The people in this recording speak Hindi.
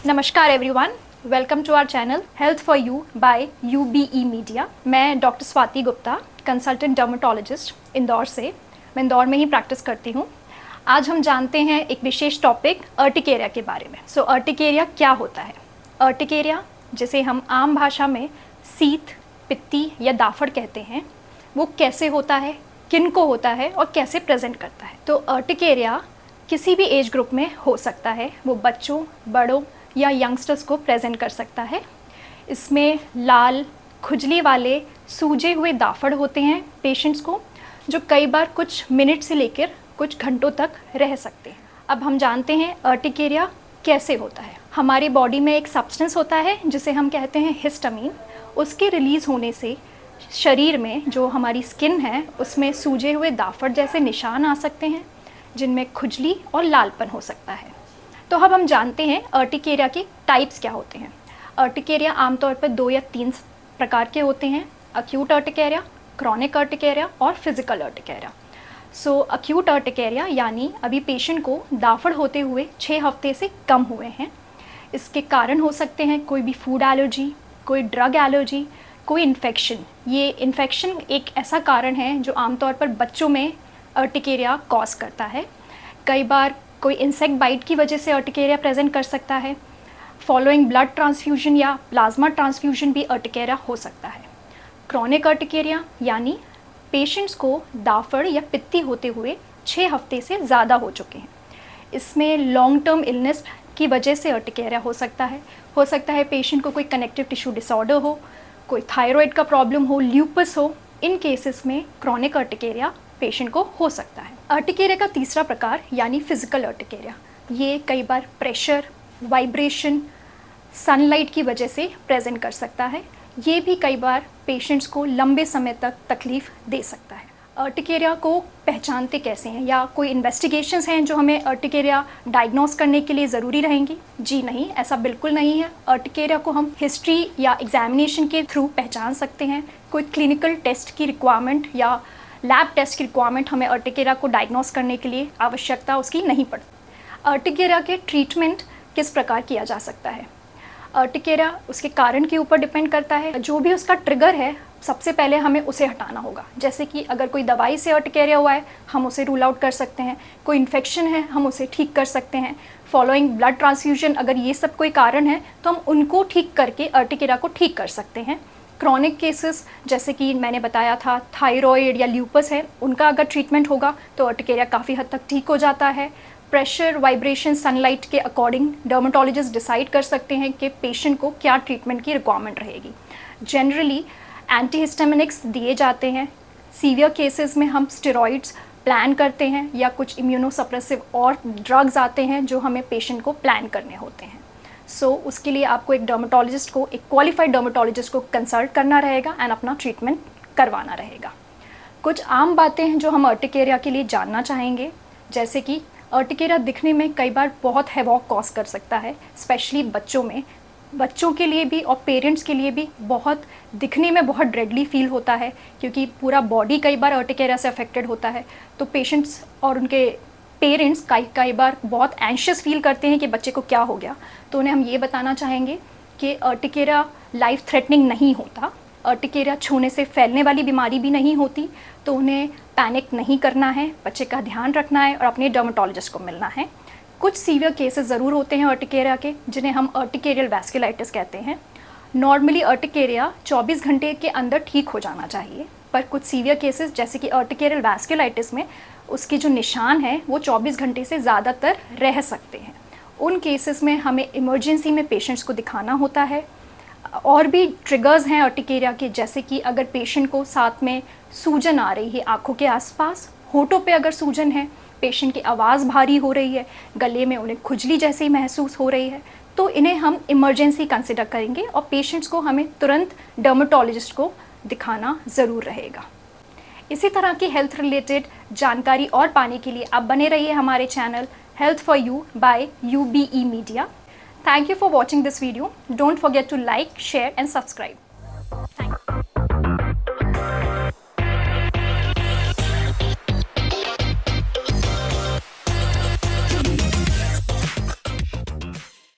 नमस्कार everyone, welcome to our channel health for you by UBE media. मैं doctor Swati Gupta, consultant dermatologist Indore से। मैं इंदौर में ही प्रैक्टिस करती हूँ। आज हम जानते हैं एक विशेष टॉपिक अर्टिकेरिया के बारे में। सो अर्टिकेरिया क्या होता है? अर्टिकेरिया, जिसे हम आम भाषा में सीत, पित्ती या दाफड़ कहते हैं, वो कैसे होता है, किन को होता है और कैसे प्रेजेंट करता है? तो अर्टिकेरिया किसी भी एज ग्रुप में हो सकता है। वो बच्चों, बड़ों या यंगस्टर्स को प्रेजेंट कर सकता है। इसमें लाल, खुजली वाले, सूजे हुए दाफड़ होते हैं पेशेंट्स को, जो कई बार कुछ मिनट से लेकर कुछ घंटों तक रह सकते हैं। अब हम जानते हैं अर्टिकेरिया कैसे होता है। हमारी बॉडी में एक सब्सटेंस होता है जिसे हम कहते हैं हिस्टामिन। उसके रिलीज़ होने से शरीर में जो हमारी स्किन है उसमें सूजे हुए दाफड़ जैसे निशान आ सकते हैं, जिनमें खुजली और लालपन हो सकता है। तो अब हम जानते हैं अर्टिकेरिया के टाइप्स क्या होते हैं। अर्टिकेरिया आमतौर पर 2 या 3 प्रकार के होते हैं: अक्यूट अर्टिकेरिया, क्रॉनिक अर्टिकेरिया और फिजिकल अर्टिकेरिया। सो अक्यूट अर्टिकेरिया यानी अभी पेशेंट को दाफड़ होते हुए 6 हफ्ते से कम हुए हैं। इसके कारण हो सकते हैं कोई भी फूड एलर्जी, कोई ड्रग एलर्जी, कोई इन्फेक्शन। ये इन्फेक्शन एक ऐसा कारण है जो आमतौर पर बच्चों में अर्टिकेरिया कॉज करता है। कई बार कोई इंसेक्ट बाइट की वजह से अर्टिकेरिया प्रेजेंट कर सकता है। फॉलोइंग ब्लड ट्रांसफ्यूजन या प्लाज्मा ट्रांसफ्यूजन भी अर्टिकेरिया हो सकता है। क्रॉनिक अर्टिकेरिया यानी पेशेंट्स को दाफड़ या पित्ती होते हुए 6 हफ्ते से ज़्यादा हो चुके हैं। इसमें लॉन्ग टर्म इलनेस की वजह से अर्टिकेरिया हो सकता है पेशेंट को कोई कनेक्टिव टिश्यू डिसऑर्डर हो, कोई थायराइड का प्रॉब्लम हो, ल्यूपस हो। इन केसेस में क्रॉनिक अर्टिकेरिया पेशेंट को हो सकता है। अर्टिकेरिया का तीसरा प्रकार यानी फिजिकल अर्टिकेरिया, ये कई बार प्रेशर, वाइब्रेशन, सनलाइट की वजह से प्रेजेंट कर सकता है। ये भी कई बार पेशेंट्स को लंबे समय तक तकलीफ़ दे सकता है। अर्टिकेरिया को पहचानते कैसे हैं, या कोई इन्वेस्टिगेशंस हैं जो हमें अर्टिकेरिया डायग्नोस करने के लिए ज़रूरी रहेंगी? जी नहीं, ऐसा बिल्कुल नहीं है। अर्टिकेरिया को हम हिस्ट्री या एग्जामिनेशन के थ्रू पहचान सकते हैं। कोई क्लिनिकल टेस्ट की रिक्वायरमेंट या लैब टेस्ट की रिक्वायरमेंट हमें अर्टिकेरिया को डायग्नोस करने के लिए आवश्यकता उसकी नहीं पड़ती। अर्टिकेरिया के ट्रीटमेंट किस प्रकार किया जा सकता है? अर्टिकेरिया उसके कारण के ऊपर डिपेंड करता है। जो भी उसका ट्रिगर है, सबसे पहले हमें उसे हटाना होगा। जैसे कि अगर कोई दवाई से अर्टिकेरिया हुआ है, हम उसे रूल आउट कर सकते हैं। कोई इन्फेक्शन है, हम उसे ठीक कर सकते हैं। फॉलोइंग ब्लड ट्रांसफ्यूजन, अगर ये सब कोई कारण है तो हम उनको ठीक करके अर्टिकेरिया को ठीक कर सकते हैं। क्रॉनिक केसेस, जैसे कि मैंने बताया था, थायराइड या ल्यूपस है, उनका अगर ट्रीटमेंट होगा तो अर्टिकेरिया काफ़ी हद तक ठीक हो जाता है। प्रेशर, वाइब्रेशन, सनलाइट के अकॉर्डिंग डर्मेटोलॉजिस्ट डिसाइड कर सकते हैं कि पेशेंट को क्या ट्रीटमेंट की रिक्वायरमेंट रहेगी। जनरली एंटीहिस्टामिनिक्स दिए जाते हैं। सीवियर केसेस में हम स्टेरॉइड्स प्लान करते हैं, या कुछ इम्यूनोसप्रेसिव और ड्रग्स आते हैं जो हमें पेशेंट को प्लान करने होते हैं। सो उसके लिए आपको एक क्वालिफाइड डर्मेटोलॉजिस्ट को कंसल्ट करना रहेगा एंड अपना ट्रीटमेंट करवाना रहेगा। कुछ आम बातें हैं जो हम अर्टिकेरिया के लिए जानना चाहेंगे, जैसे कि अर्टिकेरिया दिखने में कई बार बहुत हैवॉक कॉज कर सकता है, स्पेशली बच्चों में। बच्चों के लिए भी और पेरेंट्स के लिए भी दिखने में बहुत ड्रेडली फील होता है, क्योंकि पूरा बॉडी कई बार अर्टिकेरिया से अफेक्टेड होता है। तो पेशेंट्स और उनके पेरेंट्स कई बार बहुत एंशियस फील करते हैं कि बच्चे को क्या हो गया। तो उन्हें हम ये बताना चाहेंगे कि अर्टिकेरिया लाइफ थ्रेटनिंग नहीं होता। अर्टिकेरिया छूने से फैलने वाली बीमारी भी नहीं होती। तो उन्हें पैनिक नहीं करना है, बच्चे का ध्यान रखना है और अपने डर्मेटोलॉजिस्ट को मिलना है। कुछ सीवियर केसेस ज़रूर होते हैं अर्टिकेरिया के, जिन्हें हम अर्टिकेरियल वैस्कुलाइटिस कहते हैं। नॉर्मली अर्टिकेरिया 24 घंटे के अंदर ठीक हो जाना चाहिए, पर कुछ सीवियर केसेस जैसे कि अर्टिकेरियल वैस्कुलाइटिस में उसके जो निशान हैं वो 24 घंटे से ज़्यादातर रह सकते हैं। उन केसेस में हमें इमरजेंसी में पेशेंट्स को दिखाना होता है। और भी ट्रिगर्स हैं अर्टिकेरिया के, जैसे कि अगर पेशेंट को साथ में सूजन आ रही है आँखों के आसपास, होठों पे अगर सूजन है, पेशेंट की आवाज़ भारी हो रही है, गले में उन्हें खुजली जैसी महसूस हो रही है, तो इन्हें हम इमरजेंसी कंसिडर करेंगे और पेशेंट्स को हमें तुरंत डर्मेटोलॉजिस्ट को दिखाना ज़रूर रहेगा। इसी तरह की हेल्थ रिलेटेड जानकारी और पाने के लिए आप बने रहिए हमारे channel health for you by UBE मीडिया। Thank you for watching this video. Don't forget to like, share and subscribe.